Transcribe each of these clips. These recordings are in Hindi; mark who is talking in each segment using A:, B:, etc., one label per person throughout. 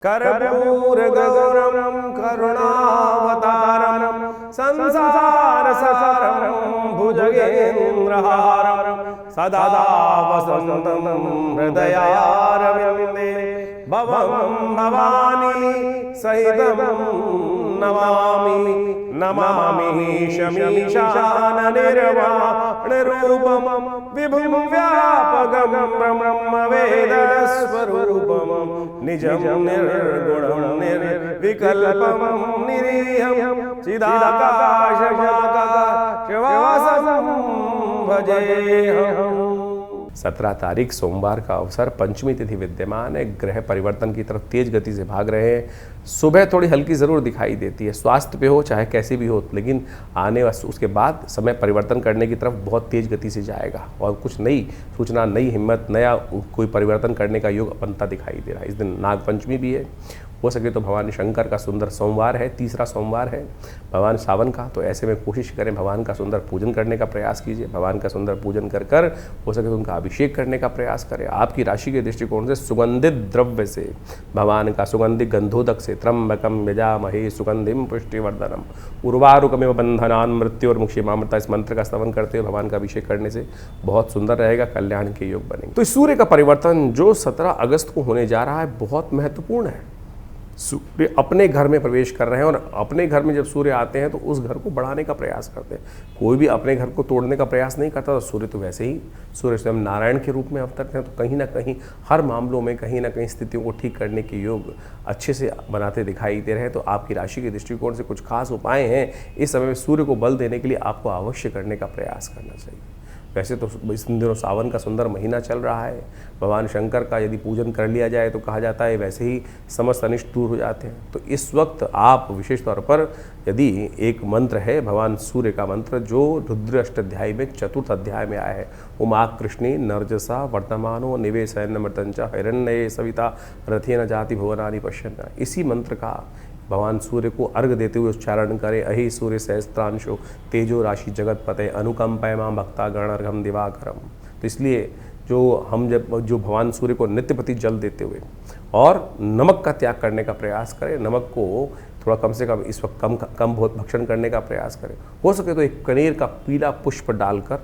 A: कर्पूरगौरं करुणावतारं संसारसारं भुजगेन्द्रहारं सदा वसन्तं हृदयारविन्दे भवं भवानी सहितं नमामि नमामि शमीशाननिर्वाणरूपं विभुं व्यापकं ब्रह्मवेदस्वरूपं निजं निर्गुणं निर्विकल्पं निरीहं चिदाकाशमाकाशवासं भजेऽहम्। 17 तारीख सोमवार का अवसर, पंचमी तिथि विद्यमान है। ग्रह परिवर्तन की तरफ तेज गति से भाग रहे हैं। सुबह थोड़ी हल्की ज़रूर दिखाई देती है, स्वास्थ्य पे हो चाहे कैसी भी हो, लेकिन आने उसके बाद समय परिवर्तन करने की तरफ बहुत तेज गति से जाएगा और कुछ नई सूचना, नई हिम्मत, नया कोई परिवर्तन करने का योग बनता दिखाई दे रहा है। इस दिन नाग पंचमी भी है। हो सके तो भगवान शंकर का सुंदर सोमवार है, तीसरा सोमवार है भगवान सावन का, तो ऐसे में कोशिश करें भगवान का सुंदर पूजन करने का प्रयास कीजिए। भगवान का सुंदर पूजन कर हो सके तो उनका अभिषेक करने का प्रयास करें। आपकी राशि के दृष्टिकोण से सुगंधित द्रव्य से, भगवान का सुगंधित गंधोदक से, त्र्यंबकम यजामहे सुगंधिम पुष्टिवर्धनम उर्वारुकमेव बंधनान् मृत्युर्मुक्षीमामृता, इस मंत्र का स्तवन करते हुए भगवान का अभिषेक करने से बहुत सुंदर रहेगा, कल्याण के योग बनेंगे। तो सूर्य का परिवर्तन जो 17 अगस्त को होने जा रहा है बहुत महत्वपूर्ण है। सूर्य अपने घर में प्रवेश कर रहे हैं और अपने घर में जब सूर्य आते हैं तो उस घर को बढ़ाने का प्रयास करते हैं। कोई भी अपने घर को तोड़ने का प्रयास नहीं करता। तो सूर्य तो वैसे ही, सूर्य स्वयं नारायण के रूप में अवतरते हैं, तो कहीं ना कहीं हर मामलों में कहीं ना कहीं स्थितियों को ठीक करने के योग अच्छे से बनाते दिखाई दे रहे हैं। तो आपकी राशि के दृष्टिकोण से कुछ खास उपाय हैं इस समय में सूर्य को बल देने के लिए आपको अवश्य करने का प्रयास करना चाहिए। वैसे तो इस दिनों सावन का सुंदर महीना चल रहा है। भगवान शंकर का यदि पूजन कर लिया जाए तो कहा जाता है वैसे ही समस्त अनिष्ट दूर हो जाते हैं। तो इस वक्त आप विशेष तौर पर यदि एक मंत्र है भगवान सूर्य का मंत्र जो रुद्र अष्टाध्यायी में 4th अध्याय में आया है, उमा कृष्णी नर्जसा वर्तमानो निवेशयन मृतंच हिरण्ये सविता रथेन जाति भुवनानि पश्यन्, इसी मंत्र का भगवान सूर्य को अर्घ देते हुए उच्चारण करें। अहि सूर्य सहस्त्रांशो तेजो राशि जगतपते अनुकंपय मां भक्ता गणर्घम दिवाकरम। तो इसलिए जो भगवान सूर्य को नित्यपति जल देते हुए और नमक का त्याग करने का प्रयास करें। नमक को थोड़ा कम से कम इस वक्त कम बहुत भक्षण करने का प्रयास करें। हो सके तो एक कनेर का पीला पुष्प डालकर,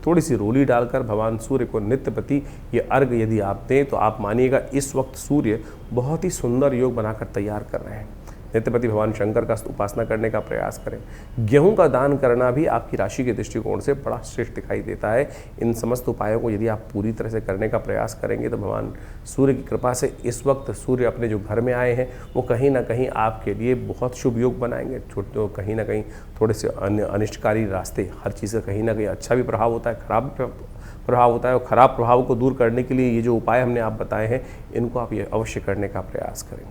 A: थोड़ी सी रोली डालकर भगवान सूर्य को नित्यपति ये अर्घ यदि आप दें तो आप मानिएगा इस वक्त सूर्य बहुत ही सुंदर योग बनाकर तैयार कर रहे हैं। नित्यपति भगवान शंकर का उपासना करने का प्रयास करें। गेहूं का दान करना भी आपकी राशि के दृष्टिकोण से बड़ा श्रेष्ठ दिखाई देता है। इन समस्त उपायों को यदि आप पूरी तरह से करने का प्रयास करेंगे तो भगवान सूर्य की कृपा से इस वक्त सूर्य अपने जो घर में आए हैं वो कहीं ना कहीं आपके लिए बहुत शुभ योग बनाएंगे। छोटे कहीं ना कहीं थोड़े से अनिष्टकारी रास्ते, हर चीज़ का कहीं ना कहीं अच्छा भी प्रभाव होता है, खराब प्रभाव होता है, और ख़राब प्रभाव को दूर करने के लिए ये जो उपाय हमने आप बताए हैं इनको आप ये अवश्य करने का प्रयास करें।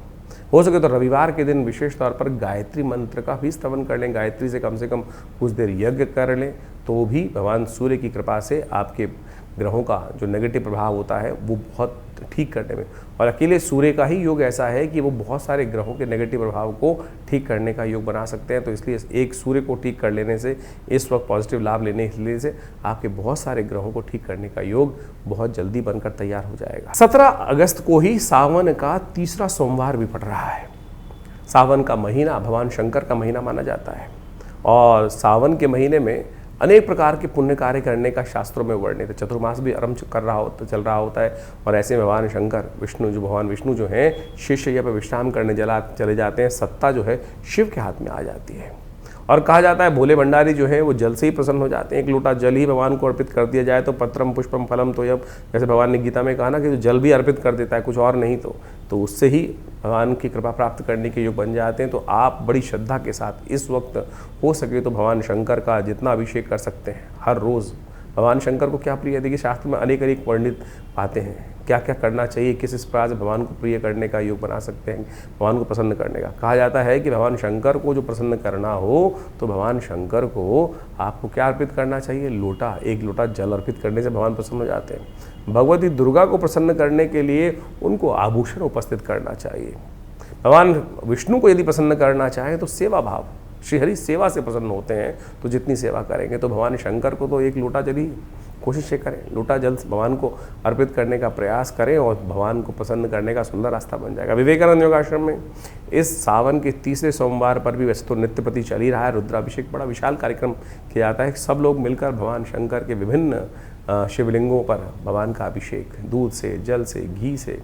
A: हो सके तो रविवार के दिन विशेष तौर पर गायत्री मंत्र का भी स्तवन कर लें। गायत्री से कम कुछ देर यज्ञ कर लें तो भी भगवान सूर्य की कृपा से आपके ग्रहों का जो नेगेटिव प्रभाव होता है वो बहुत ठीक करने में, और अकेले सूर्य का ही योग ऐसा है कि वो बहुत सारे ग्रहों के नेगेटिव प्रभाव को ठीक करने का योग बना सकते हैं। तो इसलिए एक सूर्य को ठीक कर लेने से, इस वक्त पॉजिटिव लाभ लेने से आपके बहुत सारे ग्रहों को ठीक करने का योग बहुत जल्दी बनकर तैयार हो जाएगा। 17 अगस्त को ही सावन का तीसरा सोमवार भी पड़ रहा है। सावन का महीना भगवान शंकर का महीना माना जाता है और सावन के महीने में अनेक प्रकार के पुण्य कार्य करने का शास्त्रों में वर्णित है। चतुर्मास भी आरंभ चल रहा होता है और ऐसे में भगवान शंकर भगवान विष्णु जो हैं शिष्य पर विश्राम करने चले जाते हैं। सत्ता जो है शिव के हाथ में आ जाती है और कहा जाता है भोले भंडारी जो है वो जल से ही प्रसन्न हो जाते हैं। एक लोटा जल ही भगवान को अर्पित कर दिया जाए तो पत्रम पुष्पम फलम तोयम, जैसे भगवान ने गीता में कहा ना कि जो जल भी अर्पित कर देता है कुछ और नहीं तो उससे ही भगवान की कृपा प्राप्त करने के योग बन जाते हैं। तो आप बड़ी श्रद्धा के साथ इस वक्त हो सके तो भगवान शंकर का जितना अभिषेक कर सकते हैं हर रोज़। भगवान शंकर को क्या प्रिय है, देखिए शास्त्र में अनेक वर्णित बातें हैं क्या क्या करना चाहिए, किस प्रकार से भगवान को प्रिय करने का योग बना सकते हैं, भगवान को प्रसन्न करने का। कहा जाता है कि भगवान शंकर को जो प्रसन्न करना हो तो भगवान शंकर को आपको क्या अर्पित करना चाहिए, एक लोटा जल अर्पित करने से भगवान प्रसन्न हो जाते हैं। भगवती दुर्गा को प्रसन्न करने के लिए उनको आभूषण उपस्थित करना चाहिए। भगवान विष्णु को यदि प्रसन्न करना चाहें तो सेवा भाव, श्रीहरि सेवा से प्रसन्न होते हैं, तो जितनी सेवा करेंगे तो भगवान शंकर को तो एक लोटा जल ही कोशिश ये करें, लोटा जल भगवान को अर्पित करने का प्रयास करें और भगवान को प्रसन्न करने का सुंदर रास्ता बन जाएगा। विवेकानंद योगाश्रम में इस सावन के तीसरे सोमवार पर भी वैसे तो नित्य प्रति चल ही रहा है, रुद्राभिषेक बड़ा विशाल कार्यक्रम किया जाता है। सब लोग मिलकर भगवान शंकर के विभिन्न शिवलिंगों पर भगवान का अभिषेक दूध से, जल से, घी से,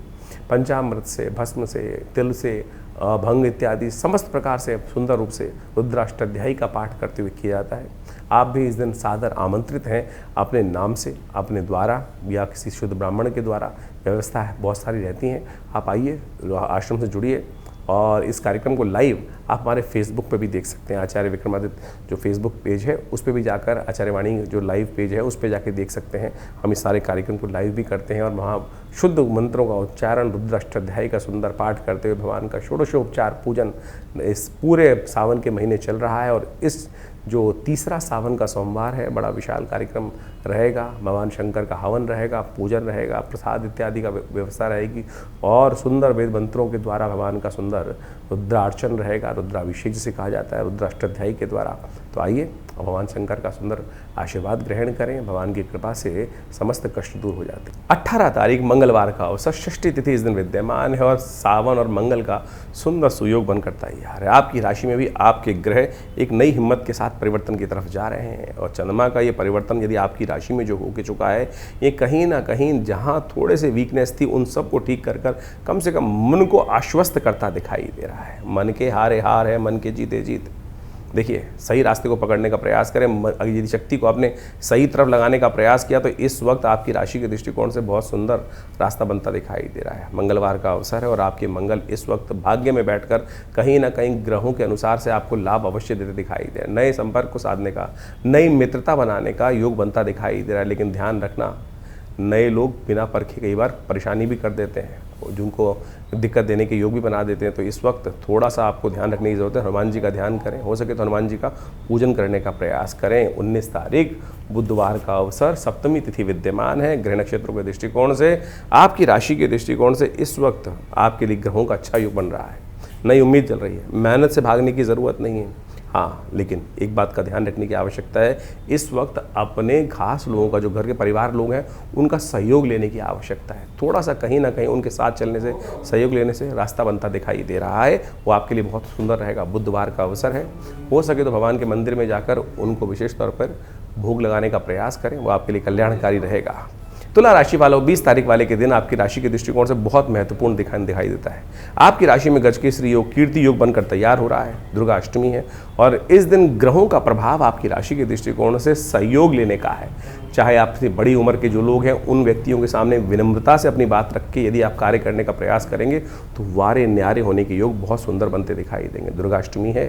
A: पंचामृत से, भस्म से, तिल से, भंग इत्यादि समस्त प्रकार से सुंदर रूप से रुद्राष्टाध्यायी का पाठ करते हुए किया जाता है। आप भी इस दिन सादर आमंत्रित हैं। अपने नाम से, अपने द्वारा या किसी शुद्ध ब्राह्मण के द्वारा, व्यवस्था है बहुत सारी रहती हैं। आप आइए, आश्रम से जुड़िए और इस कार्यक्रम को लाइव आप हमारे फेसबुक पे भी देख सकते हैं। आचार्य विक्रमादित्य जो फेसबुक पेज है उस पे भी जाकर, आचार्यवाणी जो लाइव पेज है उस पे जाके देख सकते हैं। हम इस सारे कार्यक्रम को लाइव भी करते हैं और वहाँ शुद्ध मंत्रों का उच्चारण, रुद्राष्टाध्यायी का सुंदर पाठ करते हुए भगवान का षोडशोपचार पूजन इस पूरे सावन के महीने चल रहा है। और इस जो तीसरा सावन का सोमवार है, बड़ा विशाल कार्यक्रम रहेगा। भगवान शंकर का हवन रहेगा, पूजन रहेगा, प्रसाद इत्यादि का व्यवस्था रहेगी और सुंदर वेद मंत्रों के द्वारा भगवान का सुंदर रुद्रार्चन रहेगा, रुद्राभिषेक जिसे कहा जाता है, रुद्राष्टाध्यायी के द्वारा। तो आइए भगवान शंकर का सुंदर आशीर्वाद ग्रहण करें। भगवान की कृपा से समस्त कष्ट दूर हो जाते हैं। 18 तारीख मंगलवार का अवसर, षष्ठी तिथि इस दिन विद्यमान है और सावन और मंगल का सुंदर सुयोग बनकर तैयार है। आपकी राशि में भी आपके ग्रह एक नई हिम्मत के साथ परिवर्तन की तरफ जा रहे हैं और चंद्रमा का ये परिवर्तन यदि आपकी राशि में जो हो चुका है, ये कहीं ना कहीं जहाँ थोड़े से वीकनेस थी उन सबको ठीक कर कम से कम मन को आश्वस्त करता दिखाई दे रहा है। मन के हारे हार है, मन के जीते जीत। देखिए, सही रास्ते को पकड़ने का प्रयास करें। यदि शक्ति को आपने सही तरफ लगाने का प्रयास किया तो इस वक्त आपकी राशि के दृष्टिकोण से बहुत सुंदर रास्ता बनता दिखाई दे रहा है। मंगलवार का अवसर है और आपके मंगल इस वक्त भाग्य में बैठकर कहीं ना कहीं ग्रहों के अनुसार से आपको लाभ अवश्य देते दिखाई दे रहा है। नए संपर्क को साधने का, नई मित्रता बनाने का योग बनता दिखाई दे रहा है। लेकिन ध्यान रखना, नए लोग बिना परखे कई बार परेशानी भी कर देते हैं, जिनको दिक्कत देने के योग भी बना देते हैं। तो इस वक्त थोड़ा सा आपको ध्यान रखने की ज़रूरत है। हनुमान जी का ध्यान करें, हो सके तो हनुमान जी का पूजन करने का प्रयास करें। 19 तारीख बुधवार का अवसर, सप्तमी तिथि विद्यमान है। ग्रह नक्षत्रों के दृष्टिकोण से, आपकी राशि के दृष्टिकोण से इस वक्त आपके लिए ग्रहों का अच्छा योग बन रहा है। नई उम्मीद चल रही है, मेहनत से भागने की ज़रूरत नहीं है। हाँ, लेकिन एक बात का ध्यान रखने की आवश्यकता है, इस वक्त अपने खास लोगों का, जो घर के परिवार लोग हैं, उनका सहयोग लेने की आवश्यकता है। थोड़ा सा कहीं ना कहीं उनके साथ चलने से, सहयोग लेने से रास्ता बनता दिखाई दे रहा है। वो आपके लिए बहुत सुंदर रहेगा। बुधवार का अवसर है, हो सके तो भगवान के मंदिर में जाकर उनको विशेष तौर पर भोग लगाने का प्रयास करें, वो आपके लिए कल्याणकारी रहेगा। तुला राशि वालों, 20 तारीख वाले के दिन आपकी राशि के दृष्टिकोण से बहुत महत्वपूर्ण दिखाई देता है। आपकी राशि में गजकेसरी योग, कीर्ति योग बनकर तैयार हो रहा है। दुर्गा अष्टमी है और इस दिन ग्रहों का प्रभाव आपकी राशि के दृष्टिकोण से सहयोग लेने का है। चाहे आपसे बड़ी उम्र के जो लोग हैं, उन व्यक्तियों के सामने विनम्रता से अपनी बात रख के यदि आप कार्य करने का प्रयास करेंगे तो वारे न्यारे होने के योग बहुत सुंदर बनते दिखाई देंगे। दुर्गा अष्टमी है,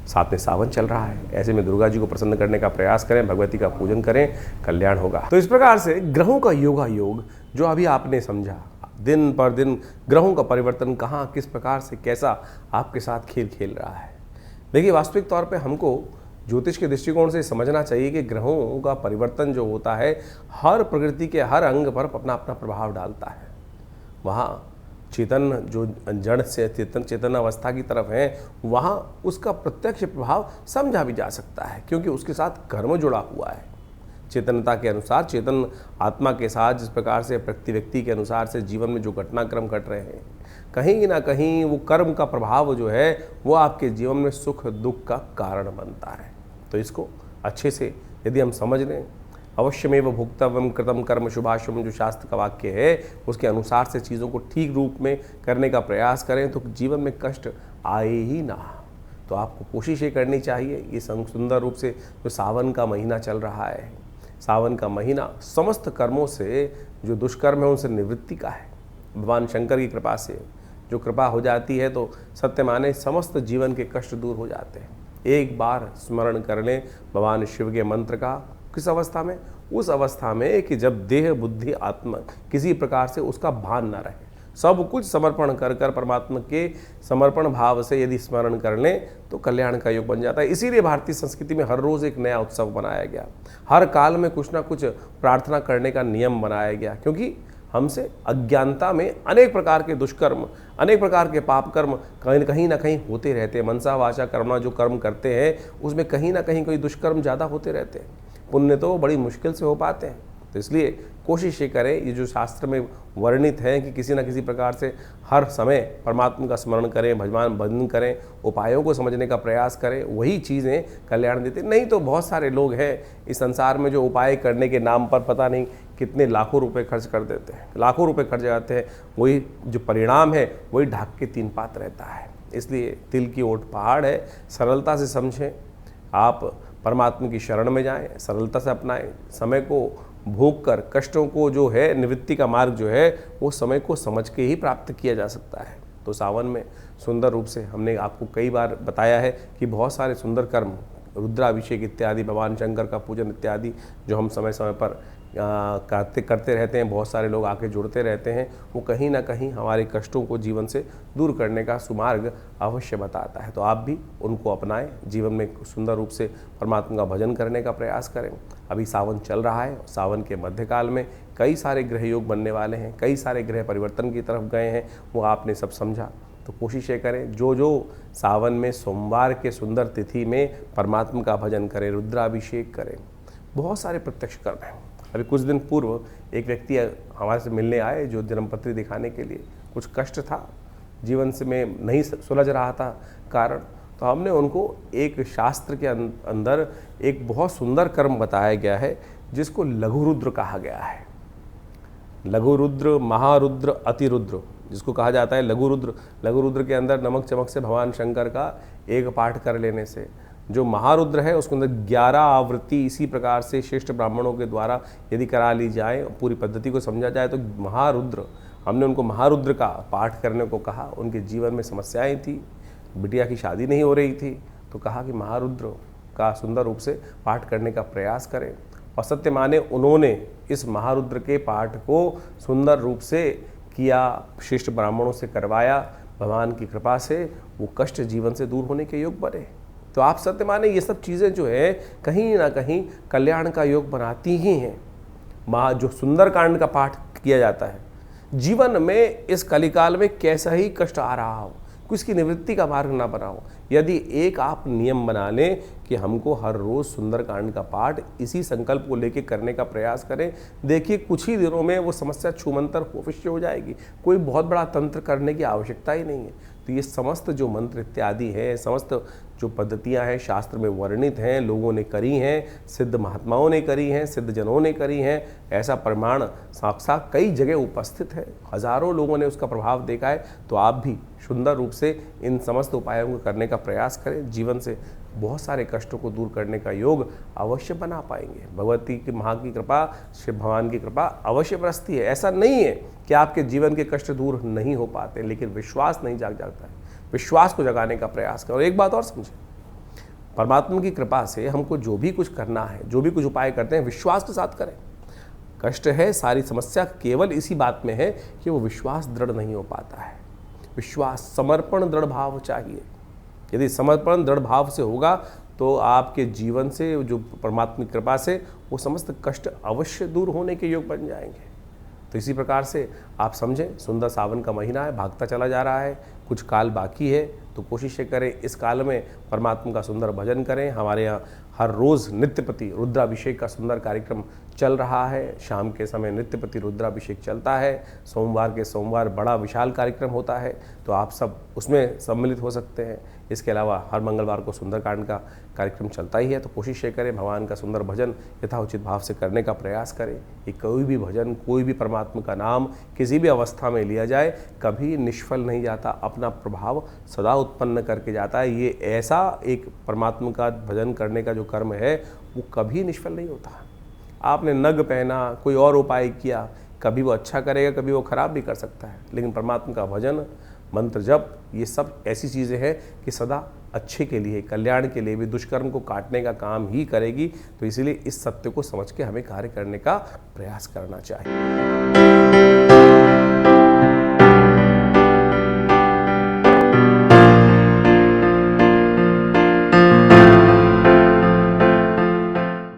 A: साथ में सावन चल रहा है। ऐसे में दुर्गा जी को प्रसन्न करने का प्रयास करें, भगवती का पूजन करें, कल्याण होगा। तो इस प्रकार से ग्रहों का योग जो अभी आपने समझा, दिन पर दिन ग्रहों का परिवर्तन कहाँ, किस प्रकार से, कैसा आपके साथ खेल खेल रहा है। देखिए, वास्तविक तौर पे हमको ज्योतिष के दृष्टिकोण से समझना चाहिए कि ग्रहों का परिवर्तन जो होता है, हर प्रकृति के हर अंग पर अपना अपना प्रभाव डालता है। वहाँ चेतन जो जड़ से चेतन अवस्था की तरफ है, वहाँ उसका प्रत्यक्ष प्रभाव समझा भी जा सकता है, क्योंकि उसके साथ कर्म जुड़ा हुआ है। चेतनता के अनुसार, चेतन आत्मा के साथ जिस प्रकार से प्रति व्यक्ति के अनुसार से जीवन में जो घटनाक्रम घट रहे हैं, कहीं ना कहीं वो कर्म का प्रभाव जो है वो आपके जीवन में सुख दुख का कारण बनता है। तो इसको अच्छे से यदि हम समझ लें, अवश्यमेव भोक्तव्यम कृतम कर्म शुभाशुभम, जो शास्त्र का वाक्य है, उसके अनुसार से चीज़ों को ठीक रूप में करने का प्रयास करें तो जीवन में कष्ट आए ही ना। तो आपको कोशिश ये करनी चाहिए। ये सुंदर रूप से जो सावन का महीना चल रहा है, सावन का महीना समस्त कर्मों से, जो दुष्कर्म है उनसे निवृत्ति का है। भगवान शंकर की कृपा से जो कृपा हो जाती है तो सत्य माने समस्त जीवन के कष्ट दूर हो जाते हैं। एक बार स्मरण कर लें भगवान शिव के मंत्र का। किस अवस्था में? उस अवस्था में कि जब देह बुद्धि आत्मा किसी प्रकार से उसका भान ना रहे, सब कुछ समर्पण कर परमात्मा के समर्पण भाव से यदि स्मरण कर लें तो कल्याण का योग बन जाता है। इसीलिए भारतीय संस्कृति में हर रोज़ एक नया उत्सव बनाया गया, हर काल में कुछ ना कुछ प्रार्थना करने का नियम बनाया गया, क्योंकि हमसे अज्ञानता में अनेक प्रकार के दुष्कर्म, अनेक प्रकार के पाप कर्म कहीं ना कहीं होते रहते हैं। मनसा वाचा कर्मणा जो कर्म करते हैं उसमें कहीं ना कहीं कोई दुष्कर्म ज़्यादा होते रहते हैं। पुण्य तो बड़ी मुश्किल से हो पाते हैं। तो इसलिए कोशिश ये करें, ये जो शास्त्र में वर्णित है कि किसी न किसी प्रकार से हर समय परमात्मा का स्मरण करें, भजन करें, उपायों को समझने का प्रयास करें, वही चीज़ें कल्याण देती। नहीं तो बहुत सारे लोग हैं इस संसार में जो उपाय करने के नाम पर पता नहीं कितने लाखों रुपए खर्च कर देते हैं, लाखों रुपए खर्च जाते हैं, वही जो परिणाम है वही ढाक के तीन पात रहता है। इसलिए तिल की ओट पहाड़ है, सरलता से समझें, आप परमात्मा की शरण में जाएं, सरलता से अपनाएं, समय को भोग कर कष्टों को जो है निवृत्ति का मार्ग जो है वो समय को समझ के ही प्राप्त किया जा सकता है। तो सावन में सुंदर रूप से हमने आपको कई बार बताया है कि बहुत सारे सुंदर कर्म, रुद्राभिषेक इत्यादि, भगवान शंकर का पूजन इत्यादि जो हम समय समय पर करते रहते हैं, बहुत सारे लोग आके जुड़ते रहते हैं, वो कहीं ना कहीं हमारे कष्टों को जीवन से दूर करने का सुमार्ग अवश्य बताता है। तो आप भी उनको अपनाएं, जीवन में सुंदर रूप से परमात्मा का भजन करने का प्रयास करें। अभी सावन चल रहा है, सावन के मध्यकाल में कई सारे ग्रह योग बनने वाले हैं, कई सारे ग्रह परिवर्तन की तरफ गए हैं, वो आपने सब समझा। तो कोशिश ये करें जो सावन में सोमवार के सुंदर तिथि में परमात्मा का भजन करें, रुद्राभिषेक करें। बहुत सारे प्रत्यक्ष कर्म हैं। अभी कुछ दिन पूर्व एक व्यक्ति हमारे से मिलने आए जो जन्मपत्री दिखाने के लिए, कुछ कष्ट था जीवन से, में नहीं सुलझ रहा था कारण, तो हमने उनको एक शास्त्र के अंदर एक बहुत सुंदर कर्म बताया गया है जिसको लघु रुद्र कहा गया है। लघु रुद्र, महारुद्र, अतिरुद्र जिसको कहा जाता है लघु रुद्र। लघु रुद्र के अंदर नमक चमक से भगवान शंकर का एक पाठ कर लेने से, जो महारुद्र है उसके अंदर 11 आवृत्ति इसी प्रकार से श्रेष्ठ ब्राह्मणों के द्वारा यदि करा ली जाए, पूरी पद्धति को समझा जाए तो महारुद्र, हमने उनको महारुद्र का पाठ करने को कहा। उनके जीवन में समस्याएं थी, बिटिया की शादी नहीं हो रही थी, तो कहा कि महारुद्र का सुंदर रूप से पाठ करने का प्रयास करें। और सत्य माने उन्होंने इस महारुद्र के पाठ को सुंदर रूप से किया, श्रेष्ठ ब्राह्मणों से करवाया, भगवान की कृपा से वो कष्ट जीवन से दूर होने के योग बने। तो आप सत्य माने ये सब चीज़ें जो है कहीं ना कहीं कल्याण का योग बनाती ही हैं। जो सुंदर कांड का पाठ किया जाता है, जीवन में इस कलिकाल में कैसा ही कष्ट आ रहा हो, उसकी निवृत्ति का मार्ग ना बनाओ, यदि एक आप नियम बना लें कि हमको हर रोज़ सुंदरकांड का पाठ इसी संकल्प को लेके करने का प्रयास करें, देखिए कुछ ही दिनों में वो समस्या छूमंतर अवश्य हो जाएगी। कोई बहुत बड़ा तंत्र करने की आवश्यकता ही नहीं है। तो ये समस्त जो मंत्र इत्यादि है, समस्त जो पद्धतियां हैं शास्त्र में वर्णित हैं, लोगों ने करी हैं, सिद्ध महात्माओं ने करी हैं, सिद्ध जनों ने करी हैं, ऐसा प्रमाण साक्षात कई जगह उपस्थित है, हजारों लोगों ने उसका प्रभाव देखा है। तो आप भी सुंदर रूप से इन समस्त उपायों को करने का प्रयास करें, जीवन से बहुत सारे कष्टों को दूर करने का योग अवश्य बना पाएंगे। भगवती की माँ की कृपा, शिव भगवान की कृपा अवश्य बरसती है। ऐसा नहीं है कि आपके जीवन के कष्ट दूर नहीं हो पाते, लेकिन विश्वास नहीं जाग जाता है। विश्वास को जगाने का प्रयास करें। और एक बात और समझें, परमात्मा की कृपा से हमको जो भी कुछ करना है, जो भी कुछ उपाय करते हैं, विश्वास के साथ करें। कष्ट है, सारी समस्या केवल इसी बात में है कि वो विश्वास दृढ़ नहीं हो पाता है। विश्वास, समर्पण, दृढ़ भाव चाहिए। यदि समर्पण दृढ़ भाव से होगा तो आपके जीवन से, जो परमात्मा की कृपा से, वो समस्त कष्ट अवश्य दूर होने के योग बन जाएंगे। तो इसी प्रकार से आप समझें, सुंदर सावन का महीना है, भागता चला जा रहा है, कुछ काल बाकी है, तो कोशिश करें इस काल में परमात्मा का सुंदर भजन करें। हमारे यहाँ हर रोज़ नित्यपति रुद्राभिषेक का सुंदर कार्यक्रम चल रहा है। शाम के समय नित्यपति रुद्राभिषेक चलता है, सोमवार के सोमवार बड़ा विशाल कार्यक्रम होता है, तो आप सब उसमें सम्मिलित हो सकते हैं। इसके अलावा हर मंगलवार को सुंदरकांड का कार्यक्रम चलता ही है। तो कोशिश ये करें भगवान का सुंदर भजन यथाउचित भाव से करने का प्रयास करें। कि कोई भी भजन, कोई भी परमात्मा का नाम किसी भी अवस्था में लिया जाए कभी निष्फल नहीं जाता, अपना प्रभाव सदा उत्पन्न करके जाता है। ये ऐसा एक परमात्मा का भजन करने का जो कर्म है वो कभी निष्फल नहीं होता। आपने नग पहना, कोई और उपाय किया, कभी वो अच्छा करेगा, कभी वो खराब भी कर सकता है, लेकिन परमात्मा का भजन, मंत्र जप, ये सब ऐसी चीज़ें हैं कि सदा अच्छे के लिए, कल्याण के लिए भी, दुष्कर्म को काटने का काम ही करेगी। तो इसीलिए इस सत्य को समझ के हमें कार्य करने का प्रयास करना चाहिए।